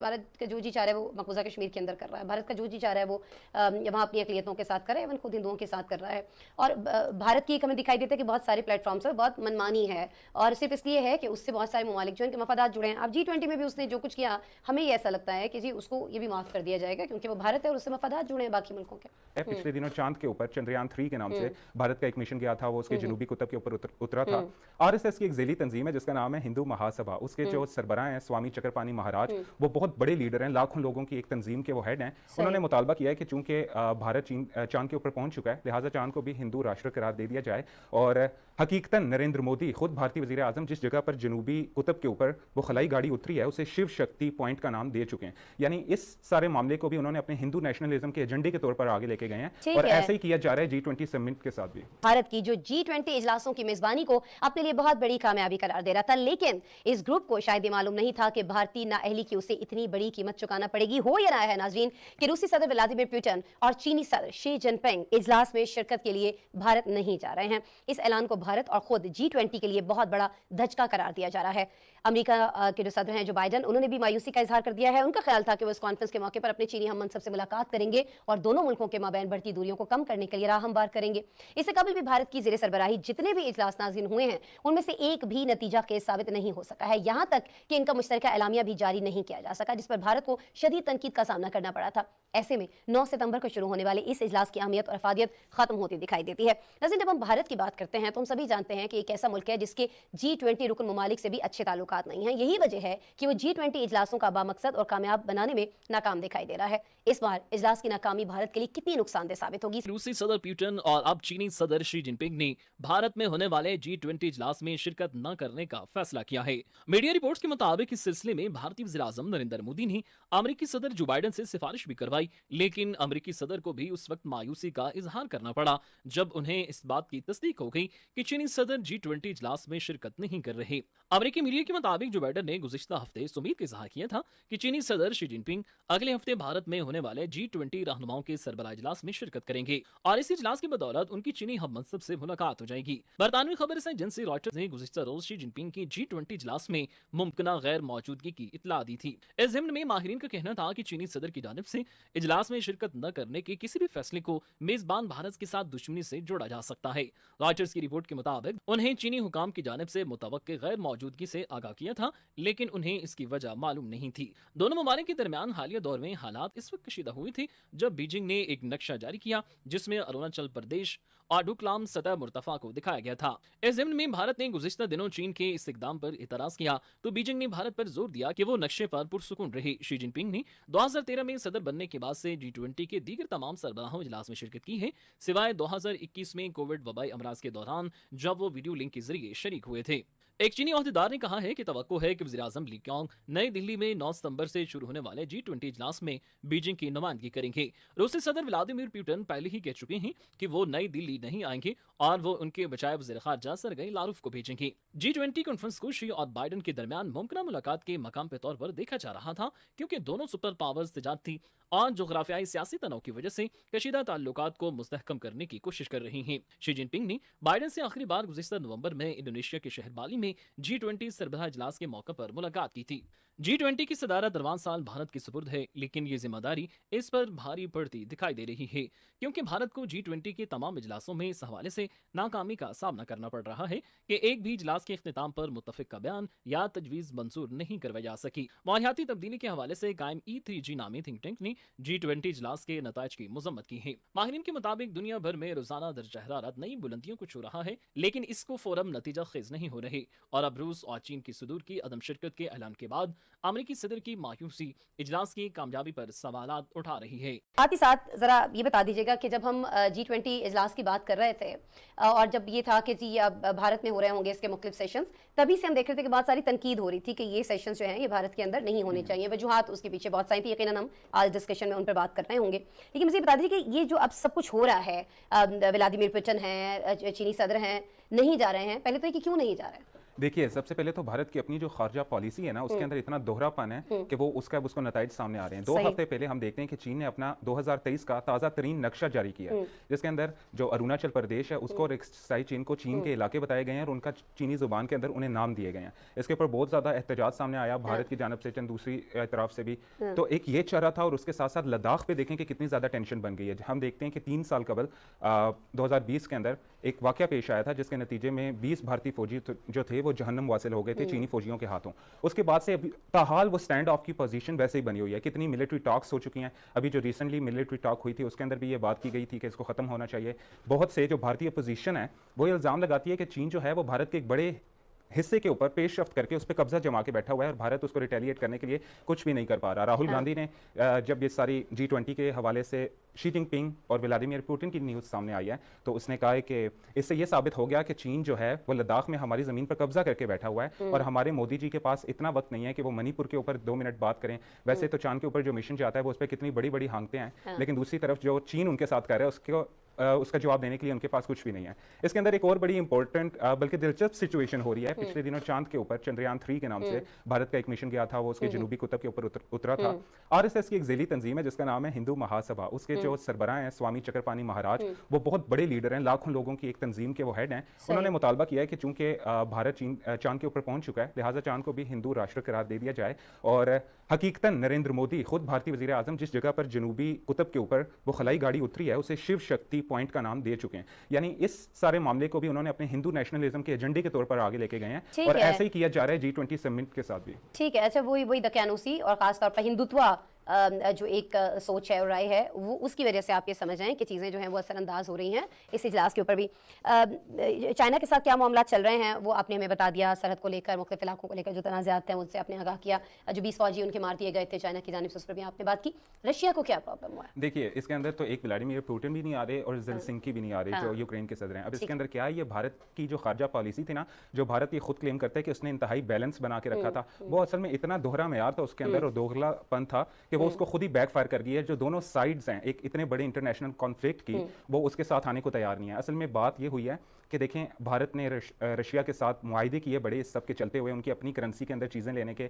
भारत का जो जी चाह रहा है वो मकबूजा कश्मीर के अंदर कर रहा है, भारत का जो जी चाह रहा है वो वहाँ अपनी अक़लियतों के साथ कर रहा है, इवन खुद हिंदुओं के साथ कर रहा है। और भारत की एक हमें दिखाई देता है कि बहुत सारे प्लेटफॉर्म्स है, बहुत मनमानी है, और सिर्फ इसलिए है कि उससे बहुत सारे ममालिक जो इनके मफादात जुड़े हैं। अब G20 में भी उसने जो कुछ किया, हमें ये ऐसा लगता है कि जी उसको ये भी माफ़ कर दिया जाएगा क्योंकि वो भारत है और उससे मफादात जुड़े हैं बाकी मुल्कों के। पिछले दिनों चांद के ऊपर चंद्रयान 3 के नाम से भारत का एक मिशन गया था, वो उसके जनूबी कुतुब के ऊपर उतरा था। आरएसएस की एक ज़ेली तंजीम है जिसका नाम है हिंदू महासभा, उसके जो सरबराह हैं स्वामी चक्रपाणी महाराज, वो बहुत बड़े लीडर हैं, लाखों लोगों की एक तंजीम के वो हेड हैं। उन्होंने मुतालबा किया है कि चूंकि भारत चांद के ऊपर पहुंच चुका है, लिहाजा चांद को भी हिंदू राष्ट्र करार दे दिया जाए। और हकीकतन नरेंद्र मोदी खुद भारतीय वजीर आजम जिस जगह पर जनूबी कुतुब के ऊपर वो खलाई गाड़ी उतरी है उसे शिव शक्ति पॉइंट का नाम दे चुके हैं। यानी इस सारे मामले को भी उन्होंने अपने हिंदू नेशनलिज्म के एजेंडे के तौर पर आगे लेके गए हैं, और ऐसा ही किया जा रहा है G20 समिट के साथ भी। भारत की जो G20 इजलासों की मेजबानी को अपने लिए बहुत बड़ी कामयाबी करार दे रहा था, लेकिन इस ग्रुप को शायद ये मालूम नहीं था कि भारतीय नाअहली की उसे इतनी बड़ी कीमत चुकाना पड़ेगी। हो या ना है नाजरीन कि रूसी सदर व्लादिमीर पुतिन और चीनी सदर शी जिनपिंग इजलास में शिरकत के लिए भारत नहीं जा रहे हैं। इस ऐलान को भारत और खुद G20 के लिए बहुत बड़ा धचका करार दिया जा रहा है। अमेरिका के जो सदर हैं जो बाइडन, उन्होंने भी मायूसी का इजहार कर दिया है। उनका ख्याल था कि वो इस कॉन्फ्रेंस के मौके पर अपने चीनी हम मनसब से मुलाकात करेंगे और दोनों मुल्कों के माबैन बढ़ती दूरियों को कम करने के लिए राह हमवार करेंगे। इससे कबल भी भारत की ज़ेरे सरबराही जितने भी इजलास नाज़रीन हुए हैं उनमें से एक भी नतीजा केस साबित नहीं हो सका है, यहाँ तक कि इनका मुश्तरका एलामिया भी जारी नहीं किया जा सका, जिस पर भारत को शदीद तनकीद का सामना करना पड़ा था। ऐसे में 9 सितंबर को शुरू होने वाले इस इजलास की अहमियत और अफादियत खत्म होती दिखाई देती है। नाज़रीन, जब हम भारत की बात करते हैं तो हम सभी जानते हैं कि एक ऐसा मुल्क है जिसके G20 रुकन ममालिक से भी अच्छे ताल्लुकात नहीं हैं। यही वजह है कि वो G20 इजलासों का बामकसद और कामयाब बनाने में नाकाम दिखाई दे रहा है। इस बार इजलास की नाकामी भारत के लिए कितनी नुकसानदेह साबित होगी? रूसी सदर पुतिन और अब चीनी सदर शी जिनपिंग ने भारत में होने वाले G20 इजलास में शिरकत न करने का फैसला किया है। मीडिया रिपोर्ट्स के मुताबिक इस सिलसिले में भारतीय वज़ीर आज़म नरेंद्र मोदी ने अमेरिकी सदर जो बाइडन से सिफारिश भी करवाई, लेकिन अमेरिकी सदर को भी उस वक्त मायूसी का इजहार करना पड़ा जब उन्हें इस बात की तस्दीक हो गई कि चीनी सदर G20 इजलास में शिरकत नहीं कर रहे। अमेरिकी मीडिया के मुताबिक जो बाइडन ने गुज़िश्ता हफ्ते इस उम्मीद का इजहार किया था कि चीनी सदर शी जिनपिंग अगले हफ्ते भारत में होने वाले G20 रहनुमाओं के सरबराह इजलास में शिरकत करेंगे और इस इजलास की बदौलत उनकी चीनी हम मनसब से मुलाकात हो जाएगी। बरतानवी खबर एजेंसी रॉयटर्स ने गुज़िश्ता रोज शी जिनपिंग की G20 इजलास में मुमकिना गैर मौजूदगी की इत्तला दी थी। इस ज़िम्न में माहिरीन का कहना था कि चीनी सदर की जानिब से इजलास में शिरकत न करने के किसी भी फैसले को मेजबान भारत के साथ दुश्मनी से जोड़ा जा सकता है। रॉयटर्स की रिपोर्ट के मुताबिक उन्हें चीनी हुकाम की जानिब से मुतवक्के गैर मौजूदगी से आगाह किया था, लेकिन उन्हें इसकी वजह मालूम नहीं थी। दोनों ममालिक के दरमियान हालिया दौर में हालात इस वक्त कशीदा हुई थी जब बीजिंग ने एक नक्शा जारी किया जिसमें अरुणाचल प्रदेश और डोकलाम सतह मुर्तफा को दिखाया गया था। इस ज़िम्न में भारत ने गुज़िश्ता दिनों चीन के इस इक़दाम पर इतराज़ किया तो बीजिंग ने भारत पर जोर दिया कि वो नक्शे पर पुरसुकून रहे। शी जिनपिंग ने 2013 में सदर बनने के बाद से G20 के दीगर तमाम सरबराहों इजलास में शिरकत की है, सिवाय 2021 में कोविड वबाई अमराज के दौरान जब वो वीडियो लिंक के जरिए शरीक हुए थे। एक चीनी ओहदेदार ने कहा है कि तवक्को है कि वज़ीर आज़म ली क्योंग नई दिल्ली में 9 सितंबर से शुरू होने वाले G20 इजलास में बीजिंग की नुमाइंदगी करेंगे। रूसी सदर व्लादिमीर पुतिन पहले ही कह चुके हैं कि वो नई दिल्ली नहीं आएंगे और वो उनके बजाय वज़ीर ख़ारजा सरगई लारूफ को भेजेंगे। G20 कॉन्फ्रेंस को शी और बाइडन के दरमियान मुमकिन मुलाकात के मकाम के तौर पर देखा जा रहा था क्योंकि दोनों सुपर पावर्स तिजारती और जोग्राफियाई सियासी तनाव की वजह से कशीदा ताल्लुकात को मुस्तहकम करने की कोशिश कर रही हैं। शी जिनपिंग ने बाइडन से आखिरी बार गुज़िश्ता नवंबर में इंडोनेशिया के शहर बाली में G20 सरबराह इजलास के मौके पर मुलाकात की थी। G20 की सदारत रवान साल भारत की सुपुर्द है, लेकिन ये जिम्मेदारी इस पर भारी पड़ती दिखाई दे रही है क्योंकि भारत को G20 के तमाम इजलासों में इस हवाले से नाकामी का सामना करना पड़ रहा है कि एक भी इजलास के इख्तिताम पर मुत्तफिक का बयान या तजवीज़ मंजूर नहीं करवाई जा सकी। माहौलियाती तब्दीली के हवाले से कायम E3G नामी थिंक टैंक ने G20 इजलास के नताइज की मजम्मत की है। माहिरीन के मुताबिक दुनिया भर में रोजाना दर्जा हरारत नई बुलंदियों को छू रहा है, लेकिन इसको फौरन नतीजा खेज नहीं हो रहे और अब रूस और चीन की सुदूर की अदम शिरकत के ऐलान के बाद अमेरिकी सदर की मायूसी इजलास की कामयाबी पर सवालात उठा रही है। साथ ही साथ जरा ये बता दीजिएगा कि जब हम G20 इजलास की बात कर रहे थे और जब ये था कि जी अब भारत में हो रहे होंगे इसके मुख्तलिफ सेशंस, तभी से हम देख रहे थे कि बहुत सारी तनकीद हो रही थी कि ये सेशंस जो हैं ये भारत के अंदर नहीं होने चाहिए। वजूहात उसके पीछे बहुत सारी थी, यकीनन हम आज डिस्कशन में उन पर बात कर रहे होंगे। लेकिन मुझे बता दीजिए कि ये जो अब सब कुछ हो रहा है, व्लादिमीर पुतिन हैं, चीनी सदर हैं, नहीं जा रहे हैं, पहले तो ये कि क्यों नहीं जा रहे हैं? देखिए, सबसे पहले तो भारत की अपनी जो खारजा पॉलिसी है ना, उसके अंदर इतना दोहरापन है कि वो उसको नताइज सामने आ रहे हैं। 2 हफ्ते पहले हम देखते हैं कि चीन ने अपना 2023 का ताज़ा तरीन नक्शा जारी किया है, जिसके अंदर जो अरुणाचल प्रदेश है उसको और एक्साई चीन को चीन के इलाके बताए गए हैं और उनका चीनी जुबान के अंदर उन्हें नाम दिए गए हैं। इसके ऊपर बहुत ज़्यादा एहतजाज सामने आया भारत की जानब से, चंद दूसरी तरफ से भी। तो एक ये चल रहा था और उसके साथ साथ लद्दाख पे देखें कि कितनी ज़्यादा टेंशन बन गई है। हम देखते हैं कि 3 साल कबल 2020 के अंदर एक वाकया पेश आया था जिसके नतीजे में 20 भारतीय फौजी जो थे वो जहन्नम वासिल हो गए थे चीनी फौजियों के हाथों। उसके बाद से अभी ताहाल वो स्टैंड ऑफ की पोजीशन वैसे ही बनी हुई है। कितनी मिलिट्री टॉक्स हो चुकी हैं, अभी जो रिसेंटली मिलिट्री टॉक हुई थी उसके अंदर भी ये बात की गई थी कि इसको खत्म होना चाहिए। बहुत से जो भारतीय पोजीशन है वो ये इल्ज़ाम लगाती है कि चीन जो है वो भारत के एक बड़े हिस्से के ऊपर पेशरफ्त करके उस पर कब्जा जमा के बैठा हुआ है और भारत उसको रिटेलिएट करने के लिए कुछ भी नहीं कर पा रहा। राहुल गांधी ने जब ये सारी G20 के हवाले से शी जिनपिंग और व्लादिमीर पुतिन की न्यूज़ सामने आई है तो उसने कहा है कि इससे ये साबित हो गया कि चीन जो है वो लद्दाख में हमारी ज़मीन पर कब्जा करके बैठा हुआ है और हमारे मोदी जी के पास इतना वक्त नहीं है कि वो मणिपुर के ऊपर 2 मिनट बात करें। वैसे तो चांद के ऊपर जो मिशन जाता है वो उस पर कितनी बड़ी बड़ी हाँकते हैं, लेकिन दूसरी तरफ जो चीन उनके साथ कर रहा है उसका जवाब देने के लिए उनके पास कुछ भी नहीं है। इसके अंदर एक और बड़ी इंपॉर्टेंट बल्कि दिलचस्प सिचुएशन हो रही है। पिछले दिनों चांद के ऊपर चंद्रयान 3 के नाम से भारत का एक मिशन गया था, वो उसके जनूबी कुतुब के ऊपर उतरा था। आरएसएस की एक ज़ेली तंजीम है जिसका नाम है हिंदू महासभा। उसके जो सरबराह हैं स्वामी चक्रपाणी महाराज, वो बहुत बड़े लीडर हैं, लाखों लोगों की एक तंजीम के वो हेड हैं। उन्होंने मुतालबा किया है कि चूंकि भारत चांद के ऊपर पहुंच चुका है, लिहाजा चांद को भी हिंदू राष्ट्र करार दे दिया जाए। और हकीकतन नरेंद्र मोदी खुद भारतीय वज़ीर आज़म जिस जगह पर जनूबी कुतुब के ऊपर वो खलाई गाड़ी उतरी है उसे शिव शक्ति पॉइंट का नाम दे चुके हैं। यानी इस सारे मामले को भी उन्होंने अपने हिंदू नेशनलिज्म के एजेंडे के तौर पर आगे लेके गए हैं और ऐसे ही किया जा रहा है G20 समिट के साथ भी। ठीक है, अच्छा वही दकियानूसी और खासतौर पर हिंदुत्व जो एक सोच है और राय है वो उसकी वजह से आप ये समझ आए कि चीज़ें जो हैं वो असरअंदाज हो रही हैं इस इजलास के ऊपर भी। चाइना के साथ क्या मामला चल रहे हैं वो आपने हमें बता दिया, सरहद को लेकर मुख्तलिफ इलाकों को लेकर जो तनाज़ात हैं उनसे आपने आगाह किया। जो 20 फौजी उनके मार दिए गए थे चाइना की जानिब से उस पर भी आपने बात की। रशिया को क्या प्रॉब्लम हुआ है? देखिए, इसके अंदर तो एक व्लादिमीर पुतिन भी नहीं आ रहे और जेलेंस्की भी नहीं आ रहे जो यूक्रेन के सदर हैं। अब इसके अंदर क्या है, ये भारत की जो खारजा पॉलिसी थी ना, जो भारत ये खुद क्लेम करता है कि उसने इंतहाई बैलेंस बना के रखा था, वो असल में इतना दोहरा मेयार था उसके अंदर और दोगलापन था कि वो उसको खुद ही बैक कर गई है। जो दोनों साइड्स हैं एक इतने बड़े इंटरनेशनल कॉन्फ्लिक्ट की, वो उसके साथ आने को तैयार नहीं है। असल में बात ये हुई है कि देखें, भारत ने रशिया के साथ मुआहदे किए बड़े, इस सब के चलते हुए उनकी अपनी करेंसी के अंदर चीज़ें लेने के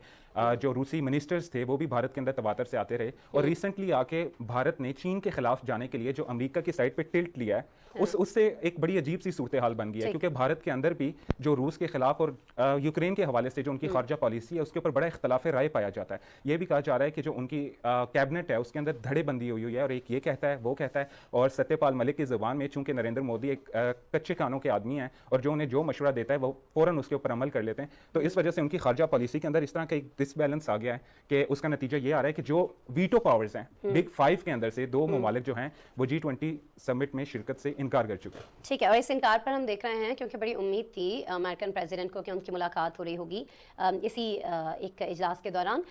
जो रूसी मिनिस्टर्स थे वो भी भारत के अंदर तवातर से आते रहे और रिसेंटली आके भारत ने चीन के खिलाफ जाने के लिए जो अमेरिका की साइड पे टिल्ट लिया है उससे एक बड़ी अजीब सी सूरत हाल बन गई है, क्योंकि भारत के अंदर भी जो रूस के खिलाफ और यूक्रेन के हवाले से जो उनकी खारजा पॉलिसी है उसके ऊपर बड़ा इख्तलाफ राय पाया जाता है। यह भी कहा जा रहा है कि जो उनकी कैबिनेट है उसके अंदर धड़ेबंदी हुई है और एक ये कहता है वो कहता है, और सत्यपाल मलिक की ज़ुबान में चूंकि नरेंद्र मोदी एक कच्चे कानों के आदमी हैं और जो उन्हें जो मशवरा देता है वो फ़ौरन उसके ऊपर अमल कर लेते हैं, तो इस वजह से उनकी खारजा पॉलिसी के अंदर इस तरह का एक डिसबैलेंस आ गया है कि उसका नतीजा ये आ रहा है कि जो वीटो पावर्स हैं बिग 5 के अंदर से 2 ममालिक जो हैं वो G20 समिट में शिरकत से इनकार कर चुके हैं। ठीक है, और इस इनकार पर हम देख रहे हैं क्योंकि बड़ी उम्मीद थी अमेरिकन प्रेसिडेंट को कि उनकी मुलाकात हो रही होगी इसी एक इजलास के दौरान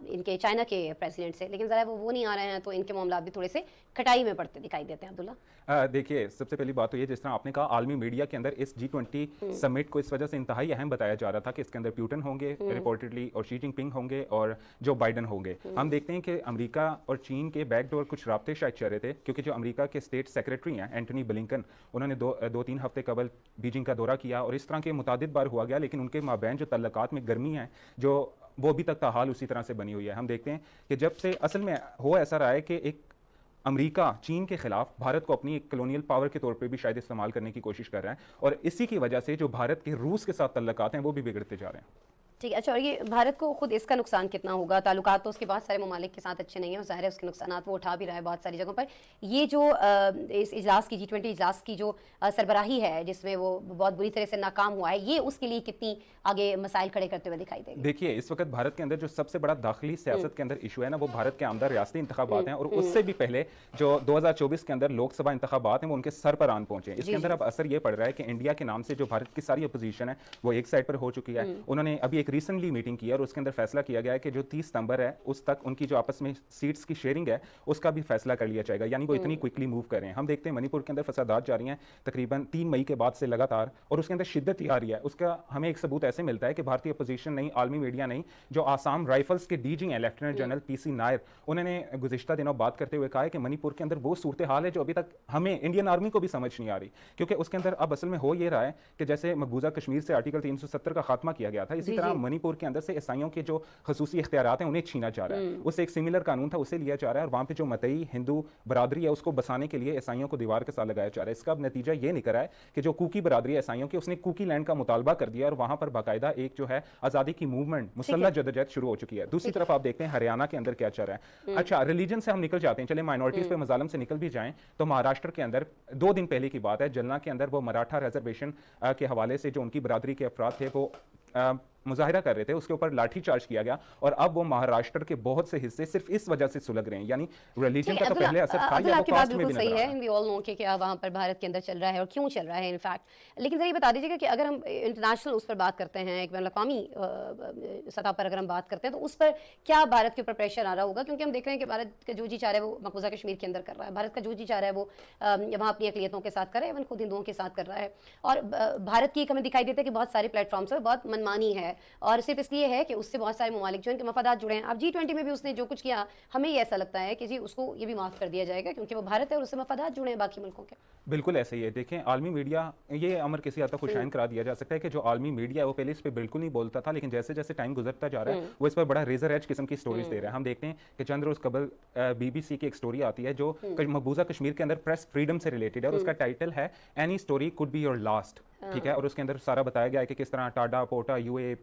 इनके चाइना के प्रेसिडेंट से, लेकिन ज़रा वो नहीं आ रहे हैं तो इनके मामला भी थोड़े से खटाई में पड़ते दिखाई देते हैं। अब्दुल्ला, देखिए, सबसे पहली बात तो ये, जिस तरह आपने कहा, आलमी मीडिया के अंदर इस G20 समिट को इस वजह से इंतहाई अहम बताया जा रहा था कि इसके अंदर पुतिन होंगे रिपोर्टेडली और शी जिनपिंग होंगे और जो बाइडन होंगे। हम देखते हैं कि अमेरिका और चीन के बैकडोर कुछ राब्ते शायद चल रहे थे, क्योंकि जो अमेरिका के स्टेट सेक्रेटरी हैं एंटनी ब्लिंकन, उन्होंने 2-3 हफ्ते कबल बीजिंग का दौरा किया और इस तरह के मुतादिद बार हुआ गया, लेकिन उनके माबैन जो तल्लकात में गर्मी है जो वो अभी तक ताहाल उसी तरह से बनी हुई है। हम देखते हैं कि जब से असल में हो ऐसा रहा है कि एक अमेरिका चीन के खिलाफ भारत को अपनी एक कॉलोनियल पावर के तौर पे भी शायद इस्तेमाल करने की कोशिश कर रहा है और इसी की वजह से जो भारत के रूस के साथ तल्लकात हैं वो भी बिगड़ते जा रहे हैं। ठीक है, अच्छा, और ये भारत को खुद इसका नुकसान कितना होगा? ताल्लुकात तो उसके बहुत सारे ममालिक के साथ अच्छे नहीं हैं और ज़ाहिर है उसके नुकसानात वो उठा भी रहा है बहुत सारी जगहों पर। ये जो इस इजलास की G20 इजलास की जो सरबराही है जिसमें वो बहुत बुरी तरह से नाकाम हुआ है, ये उसके लिए कितनी आगे मसाइल खड़े करते हुए दिखाई देंगे? देखिए, इस वक्त भारत के अंदर जो सबसे बड़ा दाखिली सियासत के अंदर इशू है ना, वो भारत के आमदा रियासती इंतखाबात हैं और उससे भी पहले जो 2024 के अंदर लोकसभा इंतखाबात हैं वो उनके सर पर आन पहुंचे। इसके अंदर अब असर ये पड़ रहा है कि इंडिया के नाम से जो भारत की सारी अपोजिशन है वो एक साइड पर हो चुकी है। उन्होंने अभी एक एक रिसेंटली मीटिंग की है और उसके अंदर फैसला किया गया है कि जो 30 सितंबर है उस तक उनकी जो आपस में सीट्स की शेयरिंग है उसका भी फैसला कर लिया जाएगा, यानी वो इतनी क्विकली मूव कर रहे हैं। हम देखते हैं मणिपुर के अंदर फसादात जारी हैं तकरीबन 3 मई के बाद से लगातार, और उसके अंदर शिद्दत आ रही है। उसका हमें एक सबूत ऐसे मिलता है कि भारतीय अपोजिशन नहीं, आलमी मीडिया नहीं, जो आसाम राइफल्स के डीजी हैं लेफ्टिनेंट जनरल पीसी नायर, उन्होंने गुज़िश्ता दिनों बात करते हुए कहा है कि मणिपुर के अंदर वो सूरत हाल है जो अभी तक हमें इंडियन आर्मी को भी समझ नहीं आ रही, क्योंकि उसके अंदर अब असल में हो ये रहा है कि जैसे मकबूजा कश्मीर से आर्टिकल 370 का खात्मा किया गया था, इसी तरह मणिपुर के अंदर से ईसाइयों के जो खसूसी इख्तियारात हैं उन्हें छीना जा रहा है। उससे एक सिमिलर कानून था उसे लिया जा रहा है, और वहाँ पे जो मतई हिंदू बरादरी है उसको बसाने के लिए ईसाइयों को दीवार के साथ लगाया जा रहा है। इसका अब नतीजा ये निकल रहा है कि जो कुकी बरादरी है ईसाइयों की, उसने कुकी लैंड का मुतालबा कर दिया और वहाँ पर बाकायदा एक जो है आज़ादी की मूवमेंट, मुसल्लह जदोजहद शुरू हो चुकी है। दूसरी तरफ आप देखते हैं हरियाणा के अंदर क्या चल रहा है। अच्छा, रिलीजन से हम निकल जाते हैं, चले माइनॉरिटीज पे मजालम से निकल भी जाएं, तो महाराष्ट्र के अंदर 2 दिन पहले की बात है, जलना के अंदर वो मराठा रिजर्वेशन के हवाले से जो उनकी बरादरी के अफराद थे वो मुजाहिरा कर रहे थे, उसके ऊपर लाठी चार्ज किया गया, और अब वो महाराष्ट्र के बहुत से हिस्से सिर्फ इस वजह से सुलग रहे हैं, यानी रिलीजन का तो पहले असर था या वो कास्ट में भी नजर आ रहा है। वी ऑल नो कि क्या वहाँ पर भारत के अंदर चल रहा है और क्यों चल रहा है इनफैक्ट। लेकिन जरा बता दीजिएगा कि अगर हम इंटरनेशनल उस पर बात करते हैं, एक अक़वामी सतह पर अगर हम बात करते हैं, तो उस पर क्या भारत के ऊपर प्रेशर आ रहा होगा? क्योंकि हम देख रहे हैं कि भारत का जो जी चाह रहा है वो मकबूजा कश्मीर के अंदर कर रहा है, भारत का जो जी चाह रहा है वो वहाँ अपनी अक़लियतों के साथ कर रहा है, इवन खुद हिंदुओं के साथ कर रहा है। और भारत की हमें दिखाई देता है कि बहुत सारे प्लेटफॉर्म्स पर बहुत मनमानी है, और सिर्फ इसलिए है कि उससे बहुत सारे ममालिक जो इनके मफादात जुड़े हैं। अब G20 में भी उसने जो कुछ किया, हमें ये ऐसा लगता है कि जी उसको ये भी माफ़ कर दिया जाएगा क्योंकि वो भारत है और उससे मफादात जुड़े हैं बाकी मुल्कों के। बिल्कुल ऐसे ही है। देखें, आलमी मीडिया, ये अमर किसी हद तक खुशाइन करा दिया जा सकता है कि जो आलमी मीडिया है वो पहले इस पर बिल्कुल नहीं बोलता था, लेकिन जैसे जैसे टाइम गुजरता जा रहा है वो इस पर बड़ा रेजर एज किस्म की स्टोरीज दे रहा है। हम देखते हैं कि चंद रोज कबल BBC की एक स्टोरी आती है जो मकबूजा कश्मीर के अंदर प्रेस फ्रीडम से रिलेटेड है, और उसका टाइटल है any story could be your last. ठीक है, और उसके अंदर सारा बताया गया है कि किस तरह टाडा, पोटा, UA,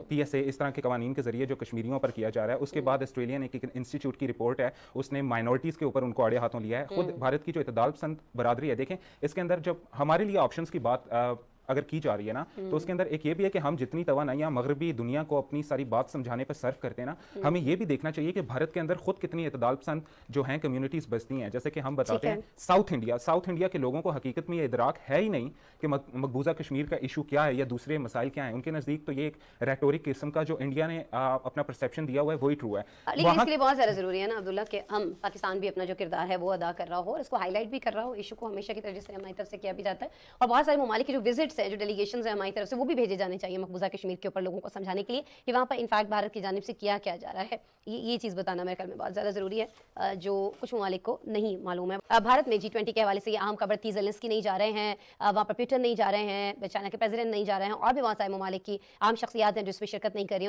PSA इस तरह के कवानीन के जरिए जो कश्मीरियों पर किया जा रहा है। उसके बाद ऑस्ट्रेलियन एक इंस्टीट्यूट की रिपोर्ट है, उसने माइनॉरिटीज़ के ऊपर उनको आड़े हाथों लिया है। खुद भारत की जो इतदाल पसंद बरादरी है, देखें इसके अंदर जब हमारे लिए ऑप्शंस की बात अगर की जा रही है ना, तो उसके अंदर एक ये भी है कि हम जितनी तवानाइयाँ मगरबी दुनिया को अपनी सारी बात समझाने पर सर्व करते हैं ना, हमें ये भी देखना चाहिए कि भारत के अंदर खुद कितनी इतदाल पसंद जो हैं कम्युनिटीज़ बसती हैं। जैसे कि हम बताते हैं साउथ इंडिया के लोगों को हकीकत में ये इदराक है ही नहीं कि मकबूजा कश्मीर का इशू क्या है या दूसरे मसाइल क्या हैं। उनके नज़दीक तो ये एक रेटोरिक किस्म का जो इंडिया ने अपना परसेप्शन दिया हुआ है वही ट्रू है। लेकिन इसके लिए बहुत ज़्यादा ज़रूरी है ना अब्दुल्ला कि हम पाकिस्तान भी अपना जो किरदार है वो अदा कर रहा हो और इसको हाईलाइट भी कर रहा हो, इशू को हमेशा की तरह जिससे हमारी तरफ से किया भी जाता है। और बहुत सारे ममालिक के जो विजिट्स हैं, जो डेलीगेशन है हमारी तरफ से, वो भी भेजे जाने चाहिए मकबूजा कश्मीर के ऊपर लोगों को समझाने के लिए कि वहाँ पर इनफैक्ट भारत की जानिब से किया क्या जा रहा है। ये चीज़ बताना मेरे ख्याल में बहुत ज़्यादा ज़रूरी है, जो कुछ ममालिक को नहीं मालूम है। भारत में G20 के हवाले से ये आम खबर थी, ज़ेलेंस्की नहीं जा रहे हैं, वहाँ पर पुतिन नहीं जा रहे हैं, चाइना के प्रेसिडेंट नहीं जा रहे हैं, और भी बहुत सारे ममालिक की आम शख्सियात हैं जो इसमें शिरकत नहीं कर रही हैं।